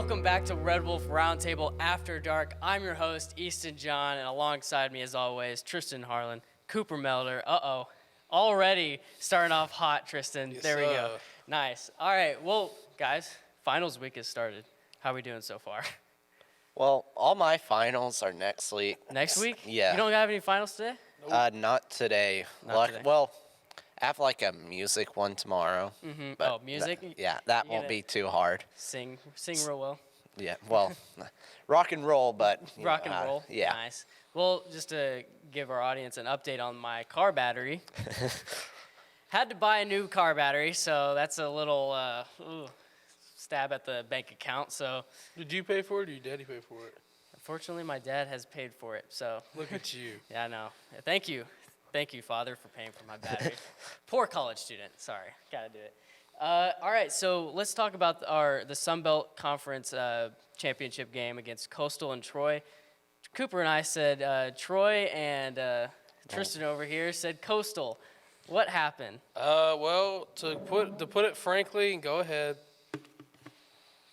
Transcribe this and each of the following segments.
welcome back to Red Wolf Roundtable After Dark. I'm your host, Easton John, and alongside me, as always, Tristan Harlan, Cooper Melder. Already starting off hot, Tristan. Yes, there we sir. go. Nice. All right, well, guys, finals week has started. How are we doing so far? Well, all my finals are next week. Next week? Yeah. You don't have any finals today? Not today. Not today. Well, I have like a music one tomorrow. Mm-hmm. But Oh, music? that You won't gotta be too hard. Sing real well. Yeah, well, rock and roll, but Rock and roll. Yeah. Nice. Well, just to give our audience an update on my car battery. Had to buy a new car battery, so that's a little stab at the bank account. So, Did you pay for it or your daddy pay for it? unfortunately, my dad has paid for it. So, Look at you. yeah, I know. Thank you, Father, for paying for my battery. Poor college student. Sorry, gotta do it. All right, so let's talk about the Sun Belt Conference championship game against Coastal and Troy. Cooper and I said Troy, and Tristan over here said Coastal. What happened? Well, to put it frankly, and go ahead.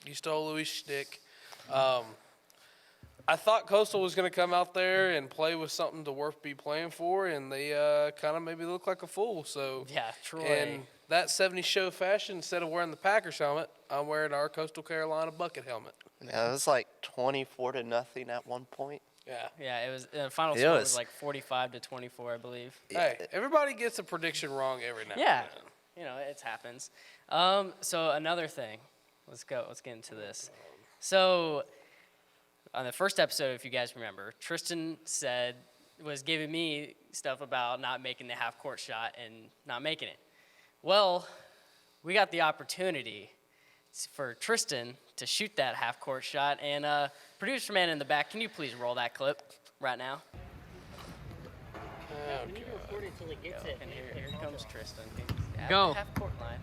You stole Louis' shtick. I thought Coastal was going to come out there and play with something to worth be playing for, and they kind of made me look like a fool. So Yeah, Troy. in that 70s show fashion, instead of wearing the Packers helmet, I'm wearing our Coastal Carolina bucket helmet. Yeah, it was like 24-0 at one point. Yeah. Yeah, it was the final It score was- was like 45-24, I believe. Hey, everybody gets a prediction wrong every now Yeah, and then. you know, it happens. So another thing, let's get into this. So on the first episode, if you guys remember, Tristan was giving me stuff about not making the half-court shot and not making it. Well, we got the opportunity for Tristan to shoot that half-court shot, and producer man in the back, can you please roll that clip right now? Oh, We need to record it until he gets it. And here comes Tristan. Go. Half-court line.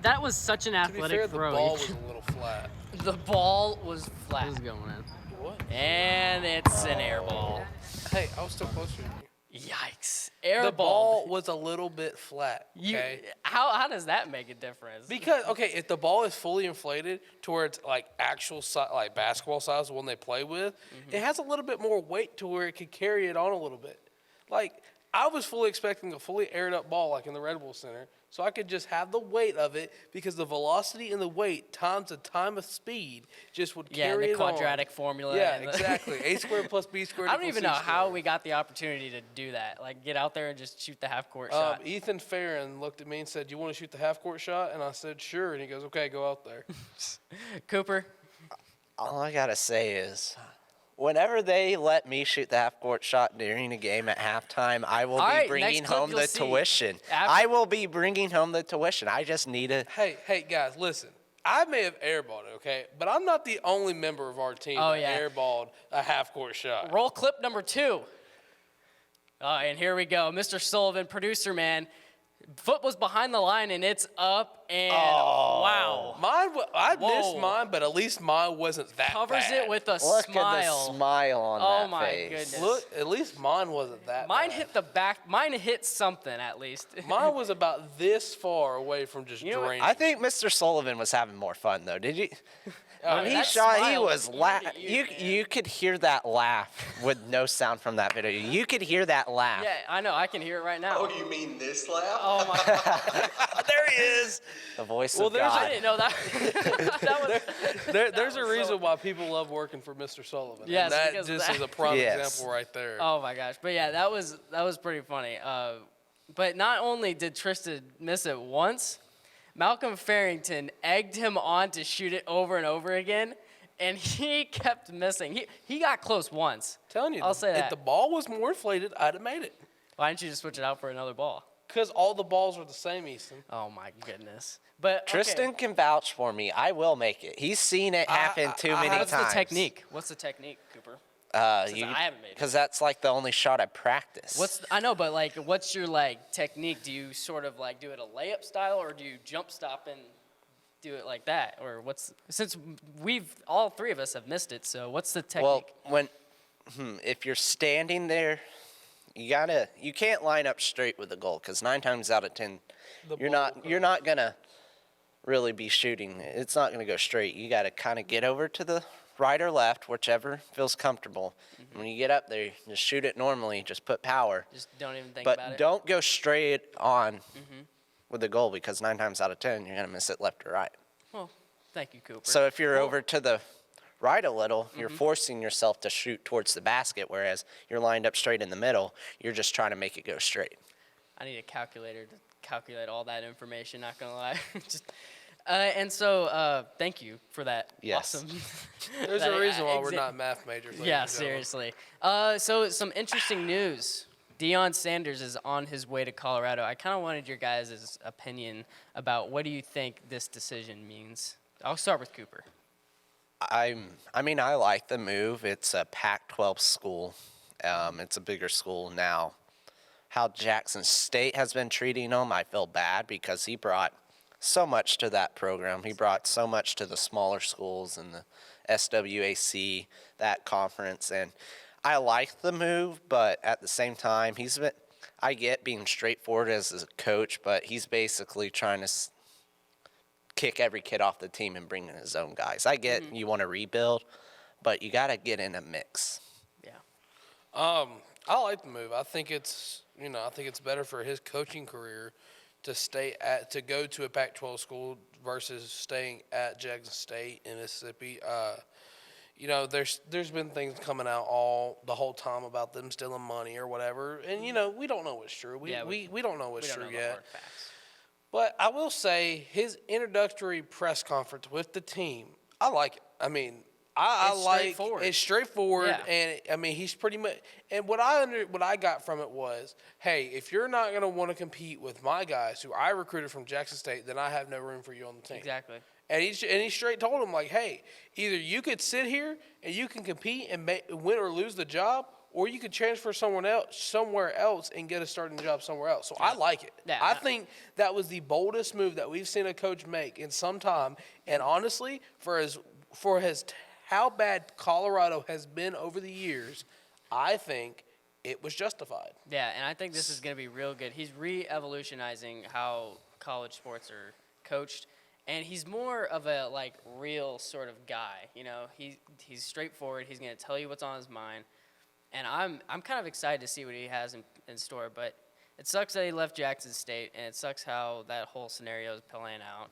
That was such an To be athletic fair, the throw. ball was a little flat. The ball was flat, Who's going in? What? and it's an air ball. Hey, I was still closer to you. Yikes! Air The ball. ball was a little bit flat, okay? How does that make a difference? Because, okay, if the ball is fully inflated to where it's like actual like basketball size, the one they play with, it has a little bit more weight to where it could carry it on a little bit. Like, I was fully expecting a fully aired up ball like in the Red Bull Center, so I could just have the weight of it because the velocity and the weight times the time of speed just would yeah, carry the it quadratic formula. on. Yeah, and the- exactly. A squared plus B squared I don't equals even C know how squared. we got the opportunity to do that. Like, get out there and just shoot the half-court shot. Ethan Farron looked at me and said, "You want to shoot the half-court shot?" And I said, "Sure." And he goes, "Okay, go out there." Cooper, All I gotta say is, whenever they let me shoot the half-court shot during a game at halftime, I will All be right, bringing next clip home you'll the see. tuition. After- I will be bringing home the tuition. I just need to. Hey, guys, listen. I may have airballed it, okay? But I'm not the only member of our team Oh, that yeah. airballed a half-court shot. roll clip number 2. And here we go. Mr. Sullivan, producer man. Foot was behind the line, and it's up, and wow. I Whoa. missed mine, but at least mine wasn't that Covers bad. it with a Look smile. at the smile on Oh, that my face. goodness. Look, at least mine wasn't that Mine bad. hit the back. Mine hit something, at least. Mine was about this far away from just You know what? draining. I think Mr. Sullivan was having more fun though. Did you? When he that shot, he smile was was ear to ear, You could hear that laugh with no sound from that video. You could hear that laugh. Yeah, I know. I can hear it right now. Oh, you mean this laugh? Oh, my God. There he is. The voice of there's God. I didn't know that. That was, There's a was reason so- why people love working for Mr. Sullivan. Yes, and that because of just that. is a prime Yes. example right there. oh, my gosh. But, yeah, that was pretty funny. But not only did Tristan miss it once, Malcolm Farrington egged him on to shoot it over and over again, and he kept missing. He got close once. Telling you, I'll say if that. the ball was more inflated, I'd have made it. Why didn't you just switch it out for another ball? Because all the balls are the same, Easton. Oh, my goodness. But okay. Tristan can vouch for me. I will make it. He's seen it happen too many What's times. the technique? What's the technique, Cooper? I haven't made it. Because that's like the only shot I practice. I know, but like, what's your like technique? Do you sort of like do it a layup style, or do you jump stop and do it like that, or since all three of us have missed it, so what's the technique? Well, if you're standing there, you can't line up straight with the goal because 9 times out of 10, you're not gonna really be shooting. It's not going to go straight. You got to kind of get over to the right or left, whichever feels comfortable. When you get up there, just shoot it normally. Just put power. Just don't even think But about it. don't go straight on with the goal, because 9 times out of 10, you're going to miss it left or right. Well, thank you, Cooper. So if you're over to the right a little, you're forcing yourself to shoot towards the basket, whereas you're lined up straight in the middle, you're just trying to make it go straight. I need a calculator to calculate all that information, not going to lie. And so thank you for that. Yes. Awesome. There's a reason why we're not math majors. ladies Yeah, and gentlemen. seriously. So some interesting news. Deion Sanders is on his way to Colorado. I kind of wanted your guys' opinion about what do you think this decision means. I'll start with Cooper. I mean, I like the move. It's a Pac-12 school. It's a bigger school now. How Jackson State has been treating him, I feel bad because he brought so much to that program. He brought so much to the smaller schools and the SWAC, that conference. And I like the move, but at the same time, I get being straightforward as a coach, but he's basically trying to kick every kid off the team and bring in his own guys. I get you want to rebuild, but you got to get in a mix. Yeah. I like the move. I think it's better for his coaching career to go to a Pac-12 school versus staying at Jackson State in Mississippi. There's been things coming out the whole time about them stealing money or whatever, and we don't know what's true. We don't know what's true yet. Hard facts. But I will say his introductory press conference with the team, I like it. I mean, It's straightforward. It's straightforward, Yeah. and I mean he's pretty much. And what I got from it was, hey, if you're not going to want to compete with my guys who I recruited from Jackson State, then I have no room for you on the team. Exactly. And he straight told him, like, hey, either you could sit here and you can compete and win or lose the job, or you could transfer somewhere else and get a starting job somewhere else. So I like it. Yeah. I think that was the boldest move that we've seen a coach make in some time. And honestly, for how bad Colorado has been over the years, I think it was justified. Yeah, and I think this is going to be real good. He's re-evolutionizing how college sports are coached, and he's more of a real sort of guy. He's straightforward. He's going to tell you what's on his mind, and I'm kind of excited to see what he has in store. But it sucks that he left Jackson State, and it sucks how that whole scenario is playing out.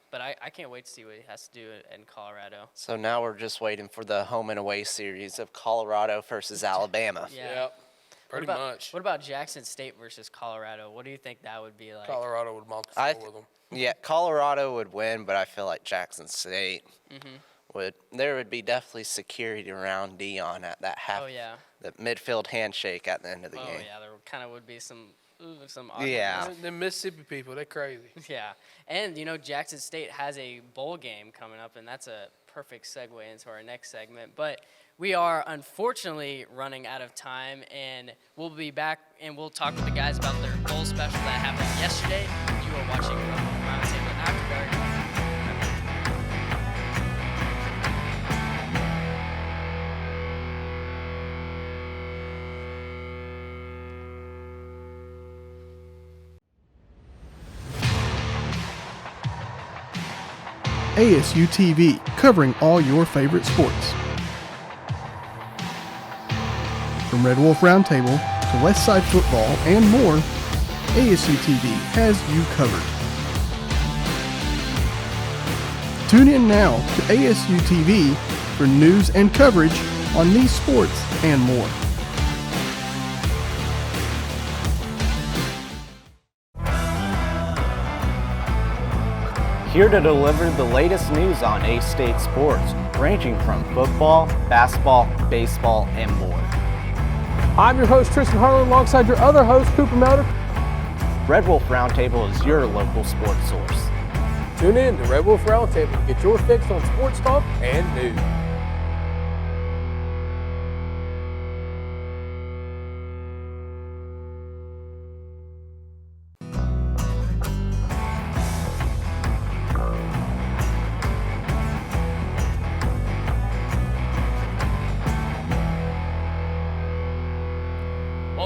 But I can't wait to see what he has to do in Colorado. So now we're just waiting for the home and away series of Colorado versus Alabama. Yeah. Yep, pretty much. What about Jackson State versus Colorado? What do you think that would be like? Colorado would mop the I floor with them. Yeah, Colorado would win, but I feel like Jackson State would. There would be definitely security around Deion at that Oh yeah. the midfield handshake at the end of the Oh game. yeah. There kind of would be some Yeah. awkwardness. The Mississippi people, they're crazy. Yeah, and Jackson State has a bowl game coming up, and that's a perfect segue into our next segment. But we are unfortunately running out of time, and we'll be back, and we'll talk with the guys about their bowl special that happened yesterday. You are watching Roundtable After Dark. ASU-TV, covering all your favorite sports. From Red Wolf Roundtable to West Side football and more, ASU-TV has you covered. Tune in now to ASU-TV for news and coverage on these sports and more. Here to deliver the latest news on A-State sports, ranging from football, basketball, baseball, and more. I'm your host, Tristan Harlan, alongside your other host, Cooper Melder. Red Wolf Roundtable is your local sports source. Tune in to Red Wolf Roundtable to get your fix on sports talk and news.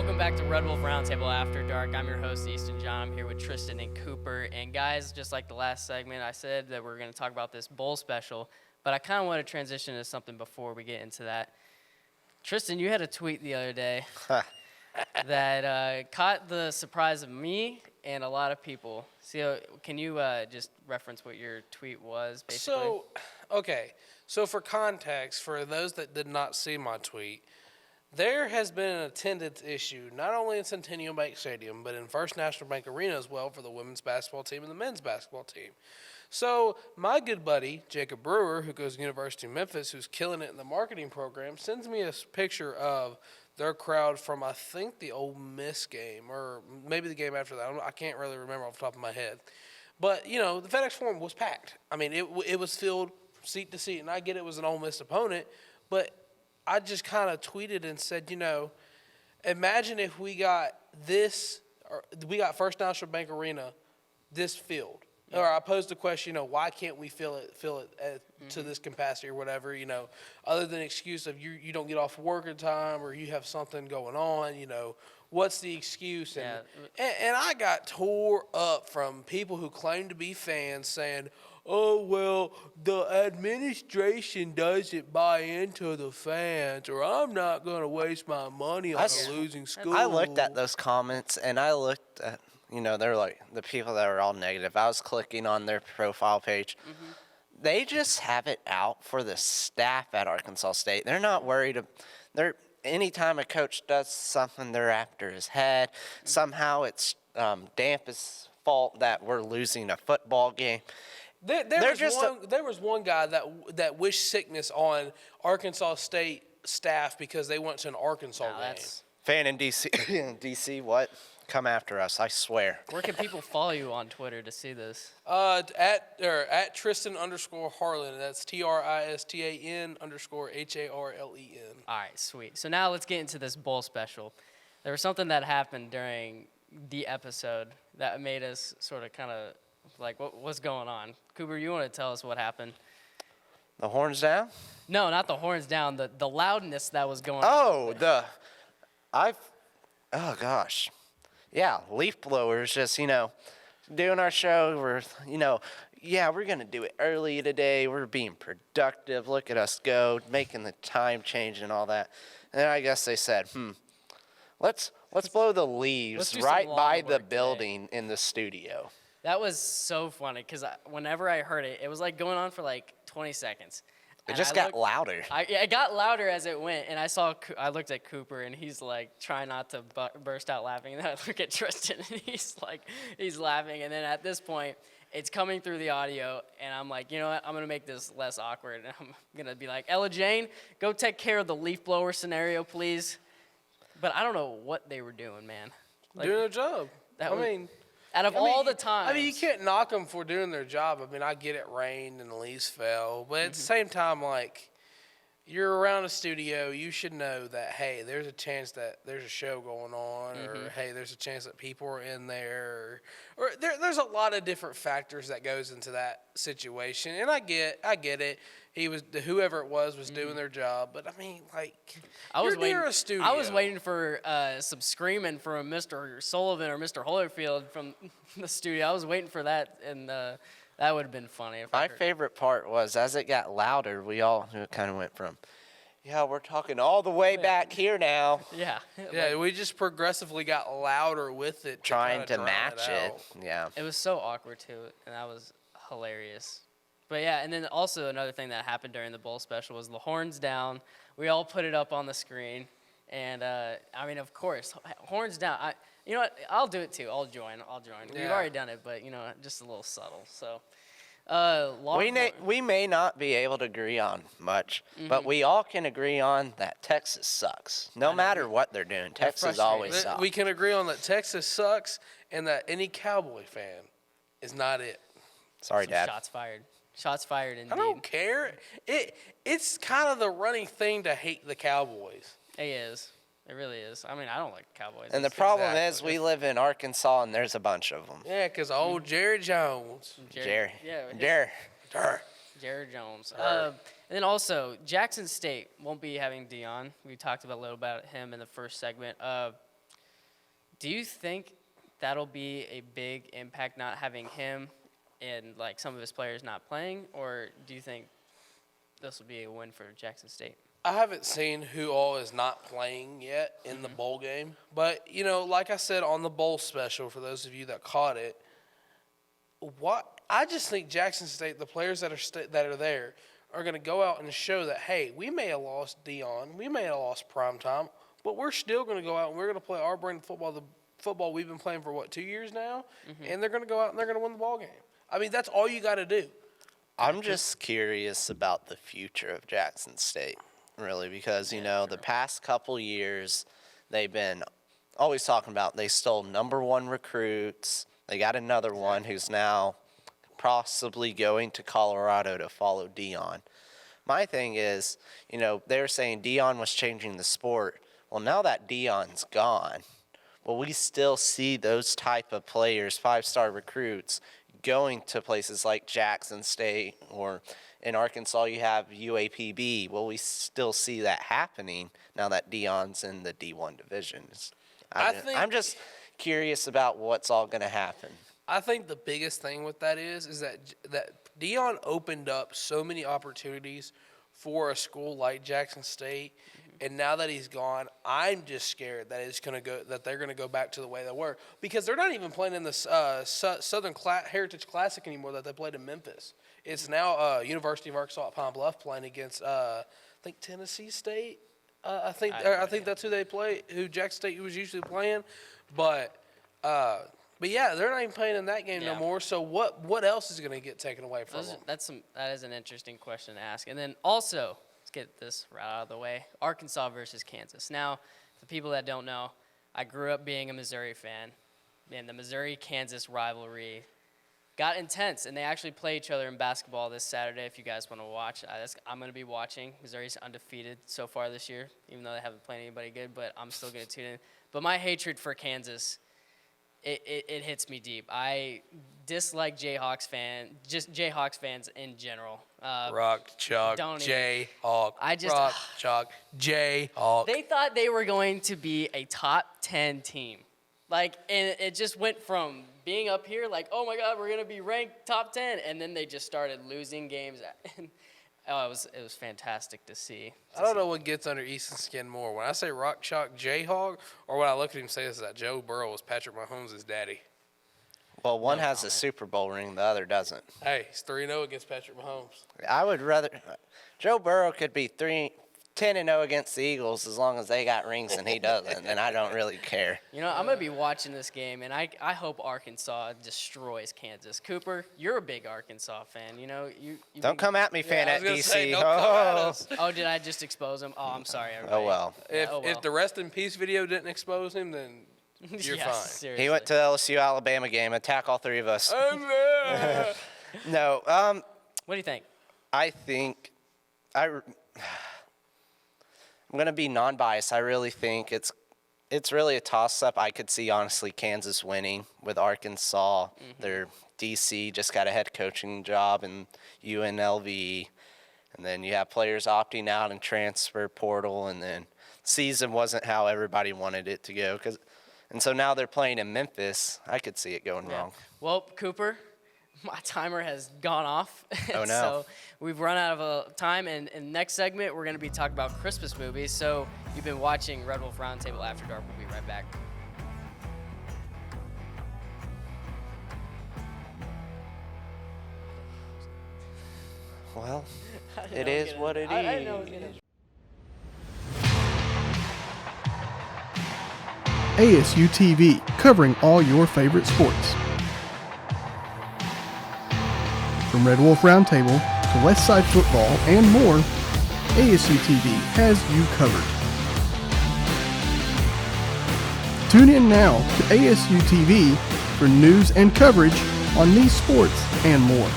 Welcome back to Red Wolf Roundtable After Dark. I'm your host, Easton John. I'm here with Tristan and Cooper. And guys, just like the last segment, I said that we're going to talk about this bowl special, but I kind of want to transition to something before we get into that. Tristan, you had a tweet the other day that caught the surprise of me and a lot of people. So can you just reference what your tweet was, basically? So for context, for those that did not see my tweet, there has been an attendance issue, not only in Centennial Bank Stadium, but in First National Bank Arena as well for the women's basketball team and the men's basketball team. So my good buddy, Jacob Brewer, who goes to University of Memphis, who's killing it in the marketing program, sends me a picture of their crowd from, I think, the Ole Miss game, or maybe the game after that. I can't really remember off the top of my head. But, the FedEx Forum was packed. I mean, it was filled from seat to seat, and I get it was an Ole Miss opponent, but I just kind of tweeted and said, imagine if we got First National Bank Arena this filled. Yeah. Or I posed the question, why can't we fill it to this capacity or whatever, other than the excuse of you don't get off work in time or you have something going on, what's the excuse? Yeah. And I got tore up from people who claim to be fans saying, oh, well, the administration doesn't buy into the fans, or I'm not going to waste my money on a losing school. I looked at those comments, and I looked at, they're like the people that were all negative. I was clicking on their profile page. Mm-hmm. They just have it out for the staff at Arkansas State. They're not worried. Anytime a coach does something, they're after his head. Mm-hmm. Somehow it's Damp's fault that we're losing a football game. There was one guy that wished sickness on Arkansas State staff because they went to an Arkansas game. Fan in D.C. D.C. What? Come after us! I swear. Where can people follow you on Twitter to see this? At Tristan_Harlan. That's TRISTAN_HARLEN. All right, sweet. So now let's get into this bowl special. There was something that happened during the episode that made us sort of kind of like, what's going on? Cooper, you want to tell us what happened? The horns down? No, not the horns down. The loudness that was going on. Oh, oh gosh. Yeah, leaf blowers just, doing our show. We're going to do it early today. We're being productive. Look at us go, making the time change and all that. And I guess they said, let's blow the leaves right by the building in the studio. That was so funny because whenever I heard it, it was like going on for like 20 seconds. It just got louder. It got louder as it went, and I looked at Cooper, and he's like trying not to burst out laughing. And then I look at Tristan, and he's laughing. And then at this point, it's coming through the audio, and I'm like, you know what? I'm gonna make this less awkward, and I'm gonna be like, Ella Jane, go take care of the leaf blower scenario, please. But I don't know what they were doing, man. Doing their job. Out of all the times. You can't knock them for doing their job. I get it rained and the leaves fell. But at the same time, you're around a studio, you should know that, hey, there's a chance that there's a show going on, or, hey, there's a chance that people are in there. Or there's a lot of different factors that goes into that situation. And I get it. Whoever it was doing their job. But, you're near a studio. I was waiting for some screaming from Mr. Sullivan or Mr. Holyfield from the studio. I was waiting for that, and that would have been funny. My favorite part was as it got louder, we all kind of went from, we're talking all the way back here now. Yeah. Yeah, we just progressively got louder with it. Trying to match it. Yeah. It was so awkward, too, and that was hilarious. But, yeah, and then also another thing that happened during the bowl special was the horns down. We all put it up on the screen. And, of course, horns down. You know what? I'll do it, too. I'll join. Yeah. We've already done it, but, just a little subtle. So, we may not be able to agree on much, but we all can agree on that Texas sucks. No matter what they're doing, Texas always sucks. We can agree on that Texas sucks and that any Cowboy fan is not it. Sorry, Dad. Shots fired, indeed. I don't care. It's kind of the running thing to hate the Cowboys. It is. It really is. I don't like Cowboys. And the problem is we live in Arkansas, and there's a bunch of them. Yeah, because old Jerry Jones. Jerry Jones. And then also, Jackson State won't be having Dion. We talked a little about him in the first segment. Do you think that'll be a big impact not having him and like some of his players not playing, or do you think this will be a win for Jackson State? I haven't seen who all is not playing yet in the bowl game. But, like I said on the bowl special, for those of you that caught it, I just think Jackson State, the players that are there, are going to go out and show that, hey, we may have lost Dion, we may have lost Primetime, but we're still going to go out and we're going to play our brand of football, the football we've been playing for, 2 years now? And they're going to go out and they're going to win the ball game. I mean, that's all you got to do. I'm just curious about the future of Jackson State, really, because, the past couple years, they've been always talking about they stole #1 recruits. They got another one who's now possibly going to Colorado to follow Dion. My thing is, they were saying Dion was changing the sport. Well, now that Dion's gone, will we still see those type of players, 5-star recruits, going to places like Jackson State, or in Arkansas you have UAPB? Will we still see that happening now that Dion's in the D1 divisions? I'm just curious about what's all going to happen. I think the biggest thing with that is that Dion opened up so many opportunities for a school like Jackson State, and now that he's gone, I'm just scared that they're gonna go back to the way they were, because they're not even playing in the Southern Heritage Classic anymore that they played in Memphis. It's now University of Arkansas at Pine Bluff playing against I think Tennessee State. I think that's who they play, who Jackson State was usually playing, but yeah, they're not even playing in that game no more. So what else is going to get taken away from them? That is an interesting question to ask. And then also, let's get this right out of the way, Arkansas versus Kansas. Now, for people that don't know, I grew up being a Missouri fan, and the Missouri-Kansas rivalry got intense, and they actually play each other in basketball this Saturday if you guys want to watch. I'm going to be watching. Missouri's undefeated so far this year, even though they haven't played anybody good, but I'm still going to tune in. But my hatred for Kansas, it hits me deep. I dislike Jayhawks fans in general. Rock, chalk, Jayhawk. Rock, chalk, Jayhawk. They thought they were going to be a top 10 team. And it just went from being up here, like, oh my God, we're going to be ranked top 10. And then they just started losing games. And it was fantastic to see. I don't know what gets under Easton's skin more. When I say rock, chalk, Jayhawk, or when I look at him and say that Joe Burrow was Patrick Mahomes' daddy. Well, one has a Super Bowl ring, the other doesn't. Hey, he's 3-0 against Patrick Mahomes. I would rather Joe Burrow could be 10-0 against the Eagles as long as they got rings and he doesn't, and I don't really care. I'm going to be watching this game, and I hope Arkansas destroys Kansas. Cooper, you're a big Arkansas fan. You don't come at me, fan at DC. Say, don't come at us. Oh, did I just expose him? Oh, I'm sorry, everybody. Oh, well. If the Rest in Peace video didn't expose him, then you're fine. Seriously. He went to the LSU-Alabama game, attack all three of us. No. What do you think? I think I'm going to be non-biased. I really think it's really a toss-up. I could see, honestly, Kansas winning with Arkansas. Their DC just got a head coaching job in UNLV. And then you have players opting out in transfer portal. And then season wasn't how everybody wanted it to go. And so now they're playing in Memphis. I could see it going wrong. Well, Cooper, my timer has gone off. Oh, no. So we've run out of time. And in the next segment, we're going to be talking about Christmas movies. So you've been watching Red Wolf Roundtable After Dark. We'll be right back. Well, it is what it is. I didn't know it was going to. ASU-TV, covering all your favorite sports. From Red Wolf Roundtable to Westside football and more, ASU-TV has you covered. Tune in now to ASU-TV for news and coverage on these sports and more.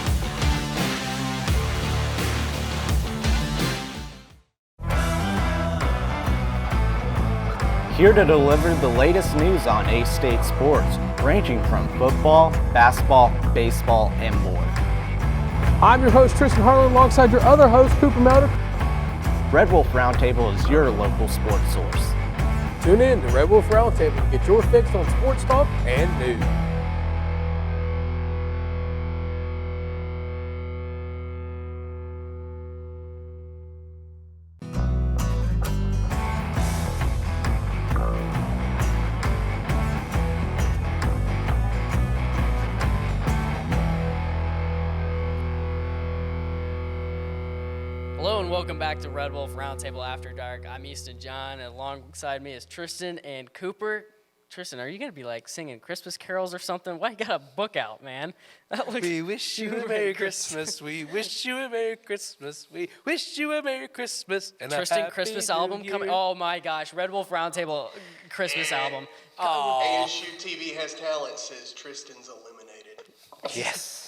Here to deliver the latest news on A-State sports, ranging from football, basketball, baseball, and more. I'm your host, Tristan Harlan, alongside your other host, Cooper Melder. Red Wolf Roundtable is your local sports source. Tune in to Red Wolf Roundtable to get your fix on sports talk and news. Hello and welcome back to Red Wolf Roundtable After Dark. I'm Easton John, and alongside me is Tristan and Cooper. Tristan, are you going to be like singing Christmas carols or something? Why you got a book out, man? That looks We wish you a Merry Christmas. We wish you a Merry Christmas. We wish you a Merry Christmas. And a Tristan Happy Christmas New album Year. coming. Oh my gosh, Red Wolf Roundtable Christmas album. ASU-TV has talent, says Tristan's eliminated. Yes.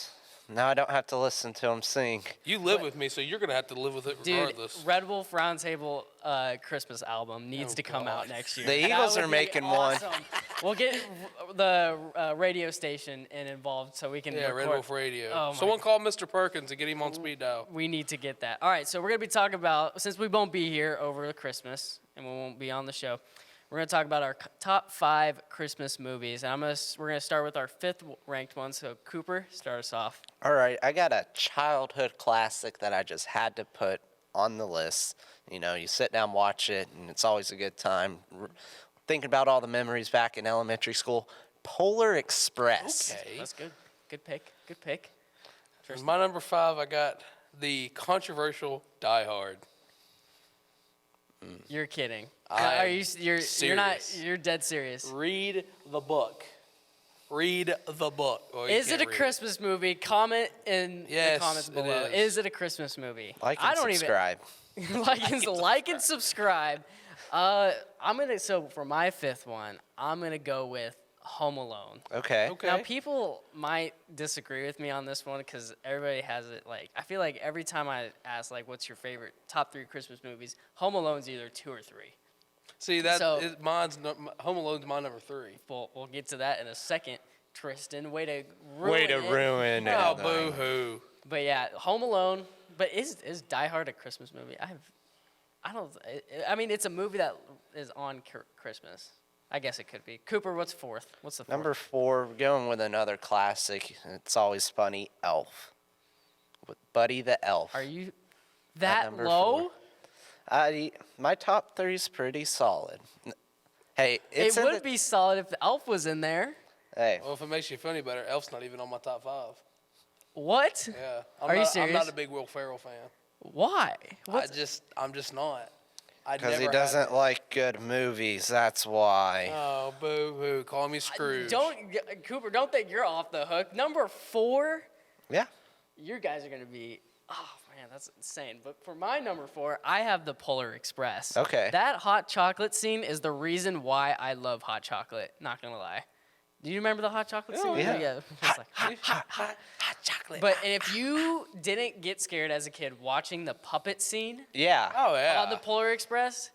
Now I don't have to listen to him sing. You live with me, so you're going to have to live with it Dude, regardless. Red Wolf Roundtable Christmas album needs to come out next year. The That Eagles would are be making one. awesome. We'll get the radio station involved so we can Yeah, record. Red Wolf Radio. Oh, my Someone call Mr. Perkins and get him on speed dial. We need to get that. All right, so we're going to be talking about, since we won't be here over Christmas and we won't be on the show, we're going to talk about our top 5 Christmas movies. And we're going to start with our 5th ranked one. So, Cooper, start us off. All right, I got a childhood classic that I just had to put on the list. You know, you sit down, watch it, and it's always a good time. Thinking about all the memories back in elementary school. Polar Express. Okay. That's good. Good pick. Good pick. For my number 5, I got the controversial Die Hard. You're kidding. I'm Are you? You're not. serious. You're dead serious. Read the book. Read the book. Well, you Is it can't a read Christmas movie? Comment in Yes, the comments it below. is. Is it a Christmas movie? Like I and don't subscribe. even like and subscribe. So for my 5th one, I'm gonna go with Home Alone. Okay. Okay. Now, people might disagree with me on this one because everybody has it. Like, I feel like every time I ask, like, what's your favorite top 3 Christmas movies, Home Alone's either 2 or 3. See, that So- is Home Alone's my number 3. We'll get to that in a second. Tristan, way to ruin it. Oh, boo-hoo. But yeah, Home Alone. But is Die Hard a Christmas movie? I mean, it's a movie that is on Christmas. I guess it could be. Cooper, what's 4th? What's the 4th? Number 4, going with another classic. It's always funny. Elf. With Buddy the Elf. Are you that number low? 4. My top 3 is pretty solid. Hey, It would be solid if the Elf was in there. Hey, Well, if it makes you feel any better, Elf's not even on my top 5. What? Yeah. Are you serious? I'm not a big Will Ferrell fan. Why? I'm just not. because he doesn't like good movies. That's why. Oh, boo-hoo. Call me Scrooge. Cooper, don't think you're off the hook. Number 4, Yeah. you guys are going to be, oh man, that's insane. But for my number 4, I have the Polar Express. Okay. That hot chocolate scene is the reason why I love hot chocolate, not going to lie. Do you remember the hot chocolate scene? yeah. It's like, hot chocolate. but if you didn't get scared as a kid watching the puppet scene Yeah. Oh, yeah. on the Polar Express,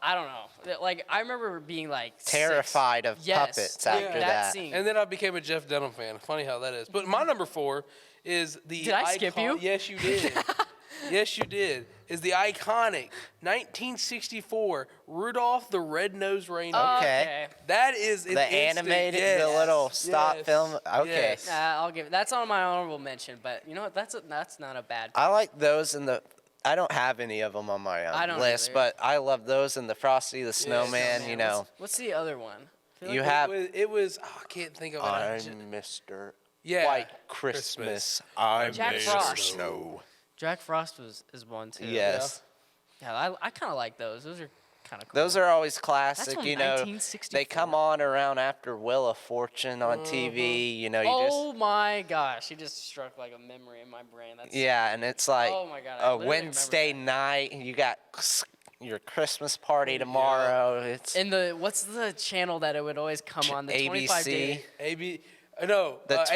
I don't know. Like, I remember being like 6. Terrified of Yes, puppets after that. scene. And then I became a Jeff Dunham fan. Funny how that is. But my number 4 is the Did I skip you? Yes, you did. Yes, you did. Is the iconic 1964 Rudolph the Red-Nosed Reindeer. Okay. That is an The instant, animated, yes. the little stop Yes. film. Okay. Yes. I'll give that's on my honorable mention, but you know what? That's not a bad. I like those in the. I don't have any of them on my I don't list, either. but I love those in the Frosty the Snowman. You know, What's the other one? I feel you like have It was I can't think of it. I'm Mr. Yeah. White Christmas. I'm Jack Mr. Frost. Snow. Jack Frost is one too. Yes. Yeah, I kind of like those. Those are kind of cool. Those are always classic, from you know. 1964. They come on around after Wheel of Fortune on TV. You know, you Oh my gosh, he just struck like a memory in my brain. That's yeah, and it's like Oh my God, I a literally Wednesday remember night. You got your Christmas party tomorrow. It's And what's the channel that it would always come on? The 25 day. ABC. The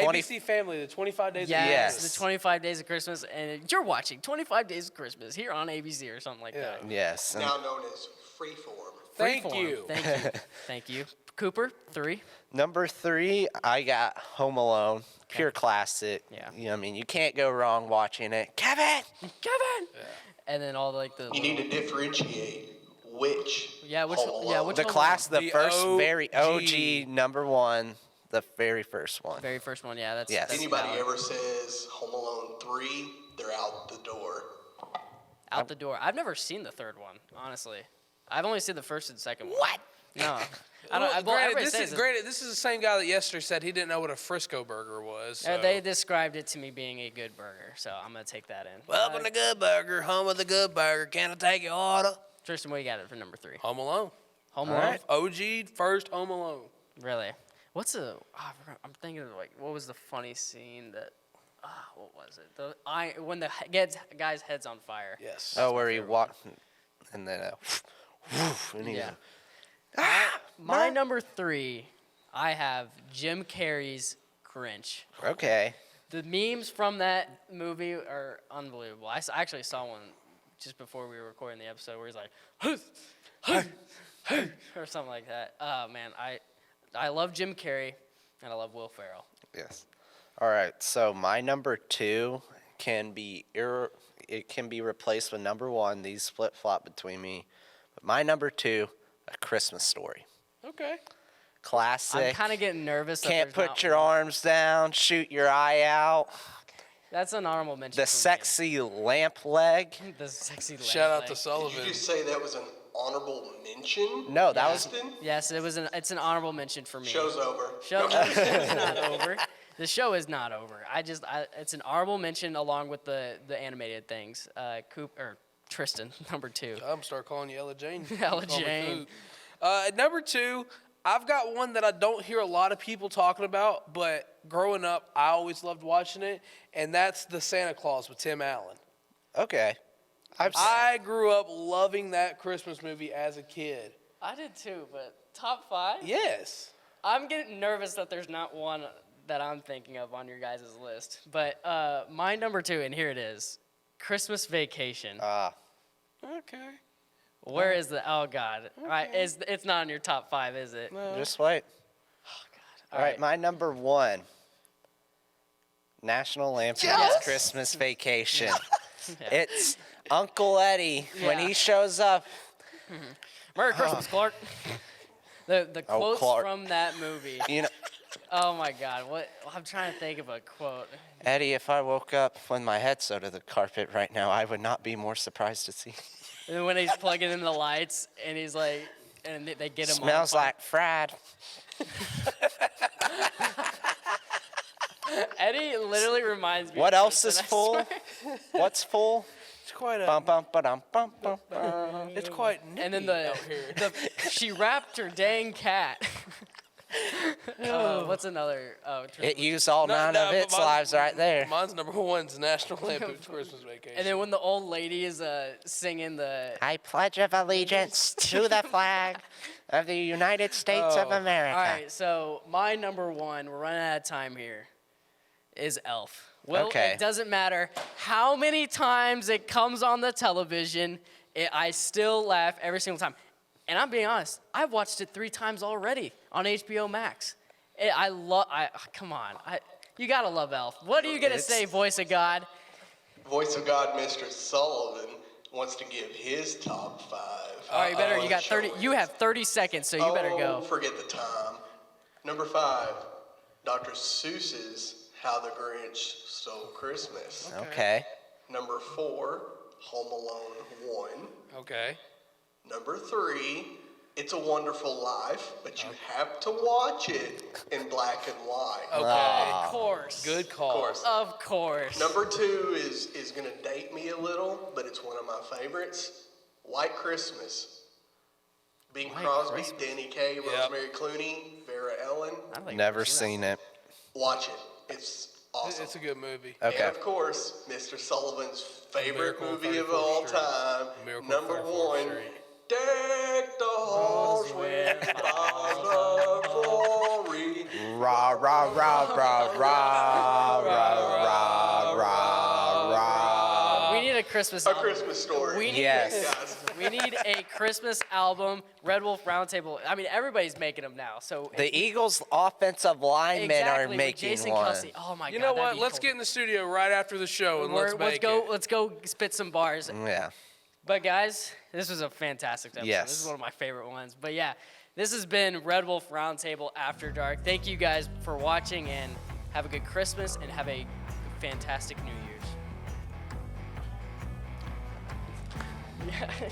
20 ABC Family, the 25 Days Yes, of Yes. the 25 Days of Christmas, and you're watching 25 Days of Christmas here on ABC or something like that. Yes. and Now known as Freeform. Thank Freeform. you. Thank you. Thank you. Cooper, 3. Number 3, I got Home Alone. Pure classic. Yeah. You know, I mean, you can't go wrong watching it. Kevin! Kevin! And then all like the You need to differentiate Which? Yeah, which? Home Yeah, Alone? which? The Home class, the The first, OG. very OG number one, the very first one. Alone? Very first one. Yeah, that's. Yes. That's Anybody valid. ever says Home Alone 3, they're out the door. Out the door. I've never seen the third one, honestly. I've only seen the first and second one. What? No. I don't. Well, Well, granted, everybody this says is granted. This is the same guy that yesterday said he didn't know what a Frisco burger was. So. They described it to me being a good burger, so I'm gonna take that in. Welcome to Good Burger, home of the Good Burger. Can I take your order? Tristan, what you got it for number 3? Home Alone. Home All Alone. right. OG first Home Alone. Really? What's a? Oh, I forgot. I'm thinking of like what was the funny scene that? What was it? When the guy's head's on fire. Yes. Oh, where he walked, and then and he Yeah. My number 3, I have Jim Carrey's Grinch. Okay. The memes from that movie are unbelievable. I actually saw one just before we were recording the episode where he's like, or something like that. Oh man, I love Jim Carrey and I love Will Ferrell. Yes. All right. So my number 2 can be it can be replaced with number 1. These flip flop between me. But my number 2, A Christmas Story. Okay. Classic. I'm kind of getting nervous. That Can't there's put not your one. arms down. Shoot your eye out. That's an honorable mention. The for me. sexy lamp leg. The sexy. Shout out leg. to Did Sullivan. you just say that was an honorable mention? No, that was- Justin? Yes, it's an honorable mention for me. Show's over. Show is not over. The show is not over. It's an honorable mention along with the animated things. Tristan, number 2. I'm gonna start calling you Ella Jane. Ella Call me Jane. Coop. At number 2, I've got one that I don't hear a lot of people talking about, but growing up, I always loved watching it, and that's The Santa Claus with Tim Allen. Okay. I grew up loving that Christmas movie as a kid. I did too, but top 5? Yes. I'm getting nervous that there's not one that I'm thinking of on your guys' list. But my number 2, and here it is, Christmas Vacation. Okay. Where is the? Oh God! It's not in your top 5, is it? Just wait. All right, right. my number 1. National Lampoon's Yes. Christmas Vacation. Yeah. It's Uncle Eddie when Yeah. he shows up. Merry Christmas, Clark. The Oh, quotes Clark. from that movie. You know, Oh my God! What? I'm trying to think of a quote. Eddie, if I woke up with my head so to the carpet right now, I would not be more surprised to see. And then when he's plugging in the lights, and he's like, and they get him. Smells on like fried. Eddie literally reminds me. What of else is Tristan, I full? swear. What's full? It's quite a. Bum bum ba-dum bum bum bum. It's quite nippy And then the out here. she wrapped her dang cat. What's another? Oh, It used all 9 of but its lives right there. Mine's number 1's National Lampoon's Christmas Vacation. and then when the old lady is singing the. I pledge of allegiance to the flag of the United States of America. All right, so my number 1, we're running out of time here, is Elf. Well, Okay. it doesn't matter how many times it comes on the television, I still laugh every single time. And I'm being honest, I've watched it 3 times already on HBO Max. Come on, you gotta love Elf. What are you gonna say, voice of God? Voice of God, Mr. Sullivan, wants to give his top 5. All right, you better. on You the got 30. show You have 30 seconds, so you better Oh, go. forget the time. Number 5, Dr. Seuss's How the Grinch Stole Christmas. Okay. Number 4, Home Alone 1. Okay. Number 3, It's a Wonderful Life, but you have to watch it in black and white. Okay. Of course. Good call. Of course. Of course. Number 2 is going to date me a little, but it's one of my favorites. White Christmas. Bing Crosby, Danny Kaye, Rosemary Clooney, Vera Ellen. Never seen it. Watch it. It's awesome. It's a good movie. Okay. And of course, Mr. Sullivan's favorite Miracle on movie of 34th all Street. time, Miracle on number 34th 1, Street. Deck the Halls with Boughs of Glory. Rah rah rah rah rah rah rah rah rah. We need a Christmas A album. Christmas Story. We need Yes. Guys. We need a Christmas album. Red Wolf Roundtable. I mean, everybody's making them now. So The Eagles' offensive linemen exactly, are with making Jason one. Kelsey. Oh my You God. know that'd what? be Let's cool. get in the studio right after the show and let's make go. it. Let's go spit some bars. Yeah. But guys, this was a fantastic episode. Yes. This is one of my favorite ones. But yeah, this has been Red Wolf Roundtable After Dark. Thank you guys for watching, and have a good Christmas and have a fantastic New Year's. Yeah.